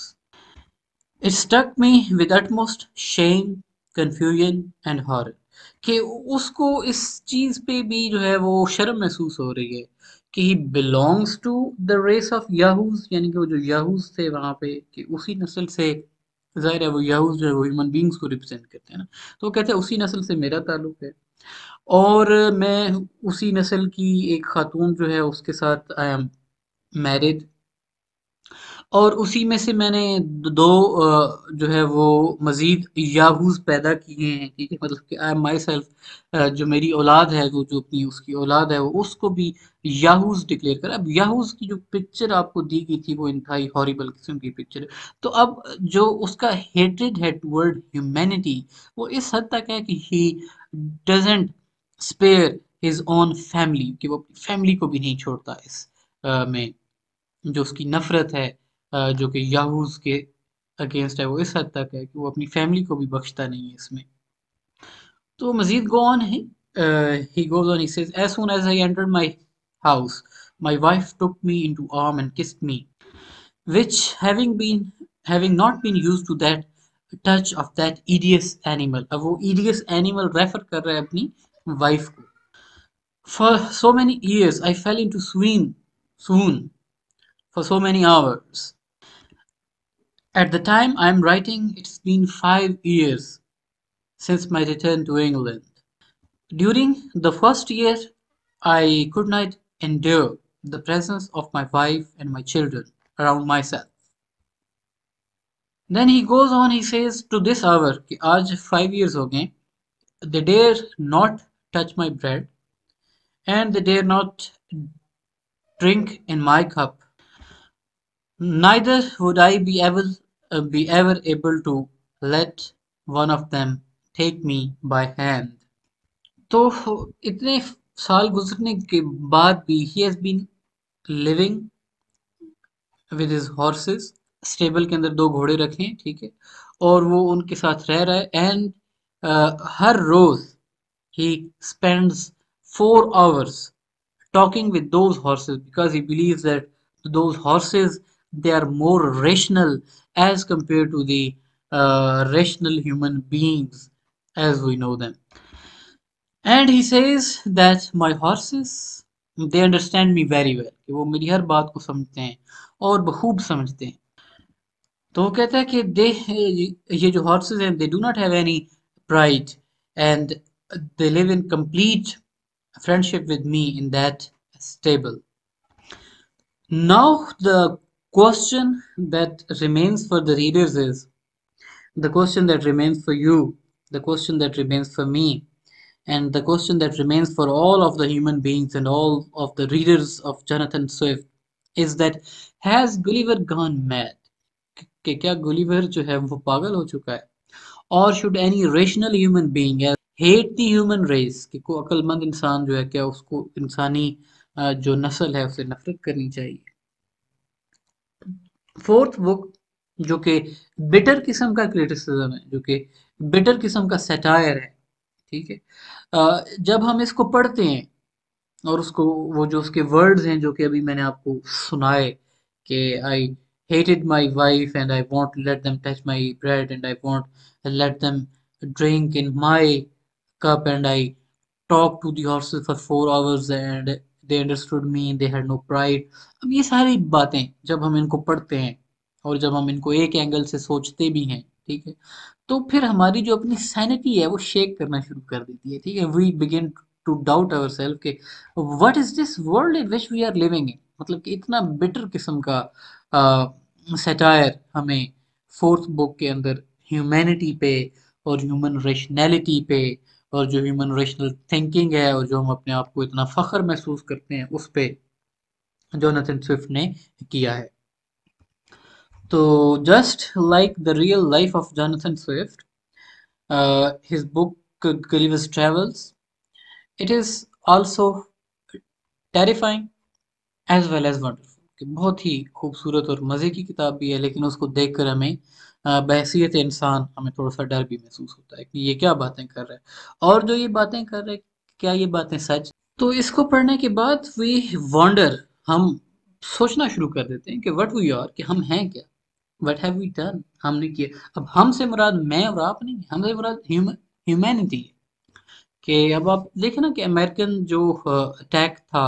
It struck me with utmost shame, confusion and horror. कि उसको इस चीज पे भी जो है वो शर्म महसूस हो रही है कि he belongs to the race of Yahoos, यानी कि वो जो याहूज थे वहां पे, कि उसी नस्ल से, जाहिर है वो याहूज जो है वो ह्यूमन बींग्स को रिप्रेजेंट करते हैं ना, तो वो कहते हैं उसी नस्ल से मेरा ताल्लुक है, और मैं उसी नस्ल की एक खातून जो है उसके साथ आई एम मैरिड, और उसी में से मैंने दो जो है वो मजीद याहूज पैदा किए हैं, ठीक है. मतलब कि आई एम माई सेल्फ, जो मेरी औलाद है, वो जो अपनी उसकी औलाद है, वो उसको भी याहूज डिक्लेयर कर. अब याहूज की जो पिक्चर आपको दी गई थी वो इंतहाई हॉरिबल किस्म की पिक्चर है. तो अब जो उसका हेट्रेड है टुवर्ड ह्यूमैनिटी, वो इस हद तक है कि he doesn't spare his own family, कि वो अपनी फैमिली को भी नहीं छोड़ता इस में जो उसकी नफ़रत है जो कि याहूज़ के अगेंस्ट है, वो इस हद तक है कि वो अपनी फैमिली को भी बख्शता नहीं है इसमें। तो मज़ीद गो ऑन है, he goes on, he says, as soon as I entered my house, my wife took me into arm and kissed me, which having not been used to that touch of that hideous animal. अब वो hideous animal रेफर कर रहा है अपनी वाइफ को। For so many years I fell into swoon for so many hours. At the time I am writing, it's been 5 years since my return to England. During the first year, I could not endure the presence of my wife and my children around myself. Then he goes on, he says, to this hour, कि आज 5 years हो गए, they dare not touch my bread and they dare not drink in my cup. Neither would I be ever able to let one of them take me by hand. तो इतने साल गुजरने के बाद भी he has been living with his horses, stable के अंदर दो घोड़े रखे हैं, ठीक है, और वो उनके साथ रह रहा है, एंड हर रोज he spends 4 hours talking with those horses because he believes that those horses, they are more rational as compared to the rational human beings as we know them. And he says that my horses, they understand me very well, कि वो मेरी हर बात को समझते हैं और बखूब समझते हैं। तो वो कहता है कि ये जो horses हैं, they do not have any pride and they live in complete friendship with me in that stable. Now the question that remains for the readers is the question that remains for you, the question that remains for me, and the question that remains for all of the human beings and all of the readers of Jonathan Swift is that has Gulliver gone mad? कि क्या गुलिवर जो है वो पागल हो चुका है? Or should any rational human being hate the human race? कि कोई अक्लमंद इंसान जो है क्या उसको इंसानी जो नस्ल है उसे नफरत करनी चाहिए? फोर्थ बुक जो कि बिटर किस्म का क्रिटिसिज्म है, जो कि बिटर किस्म का सटायर है, ठीक है, जब हम इसको पढ़ते हैं और उसको वो जो उसके वर्ड्स हैं जो कि अभी मैंने आपको सुनाए कि आई hated my wife and I won't let them touch my bread and I won't let them drink in my cup and I talked to the horses for 4 hours and they understood me and they had no pride. अब ये सारी बातें जब हम इनको पढ़ते हैं और जब हम इनको एक एंगल से सोचते भी हैं, ठीक है, तो फिर हमारी जो अपनी सैनिटी है वो शेक करना शुरू कर देती है, ठीक है, we begin to doubt our self के what is this world in which we are living in, मतलब कि इतना बिटर किस्म का सटायर हमें फोर्थ बुक के अंदर ह्यूमैनिटी पे और ह्यूमन रेशनैलिटी पे और जो ह्यूमन रेशनल थिंकिंग है और जो हम अपने आप को इतना फख्र महसूस करते हैं उस पे जोनाथन स्विफ्ट ने किया है। तो just like the real life of Jonathan Swift, his book Gulliver's Travels, it is also terrifying as well as wonderful, कि बहुत ही खूबसूरत और मज़े की किताब भी है, लेकिन उसको देखकर हमें बहैसियत इंसान हमें थोड़ा सा डर भी महसूस होता है कि ये क्या बातें कर रहा है और जो ये बातें कर रहे हैं क्या ये बातें सच। तो इसको पढ़ने के बाद वी वंडर, हम सोचना शुरू कर देते हैं कि व्हाट वी आर, कि हम हैं क्या, व्हाट हैव वी डन, हमने किया। अब हमसे मुराद मैं और आप नहीं, हमसे मुराद ह्यूमैनिटी है। कि अब आप देखें ना कि अमेरिकन जो अटैक था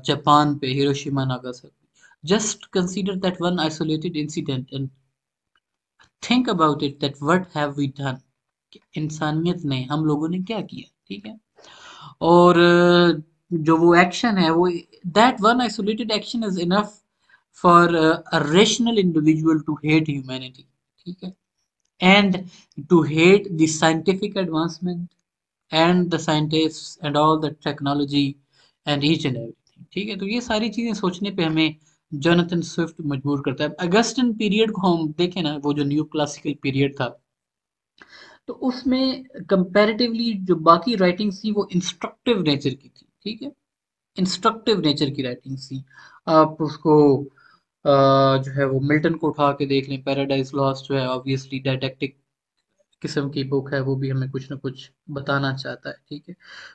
जापान पे, Hiroshima Nagasaki, just consider that one isolated incident and think about it, that what have we done, इंसानियत ने, हम लोगों ने क्या किया, ठीक है। और जो वो एक्शन है वो, that one isolated action is enough for a rational individual to hate humanity, ठीक है, and to hate the scientific advancement and the scientist and all the technology and each and everything, ठीक है। तो ये सारी चीजें सोचने पे हमें जोनाथन स्विफ्ट मजबूर करता है। अगस्टन पीरियड को हम देखें ना, वो जो न्यू क्लासिकल पीरियड था, तो उसमें कंपैरेटिवली जो बाकी राइटिंग्स थी वो इंस्ट्रक्टिव नेचर की थी, ठीक है, इंस्ट्रक्टिव नेचर की राइटिंग थी। आप उसको जो है वो मिल्टन को उठा के देख लें, पैराडाइज लॉस्ट जो है ऑब्वियसली डायडेक्टिक किस्म की बुक है, वो भी हमें कुछ ना कुछ बताना चाहता है, ठीक है।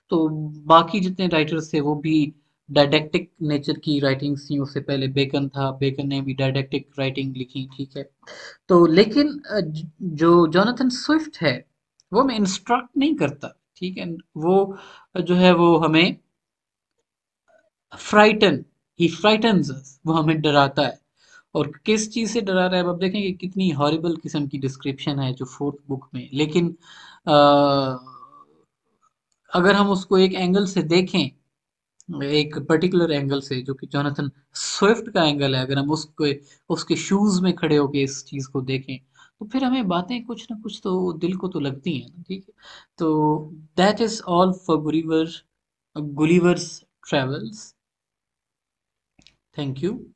तो बाकी जितने राइटर्स थे वो भी डायडेक्टिक नेचर की राइटिंग्स थी। उससे पहले बेकन था, बेकन ने भी डायडेक्टिक राइटिंग लिखी, ठीक है। तो लेकिन जो जोनाथन स्विफ्ट है वो हमें इंस्ट्रक्ट नहीं करता, ठीक है। वो जो है वो हमें फ्राइटन ही फ्राइटन्स अस, वो हमें डराता है। और किस चीज से डरा रहा है, अब आप देखें कि कितनी हॉरिबल किस्म की डिस्क्रिप्शन है जो फोर्थ बुक में। लेकिन अ, अगर हम उसको एक एंगल से देखें, एक पर्टिकुलर एंगल से जो कि जोनाथन स्विफ्ट का एंगल है, अगर हम उसको उसके शूज में खड़े होके इस चीज को देखें, तो फिर हमें बातें कुछ ना कुछ तो दिल को तो लगती हैं ना, ठीक है। तो that is all for Gulliver's travels. Thank you.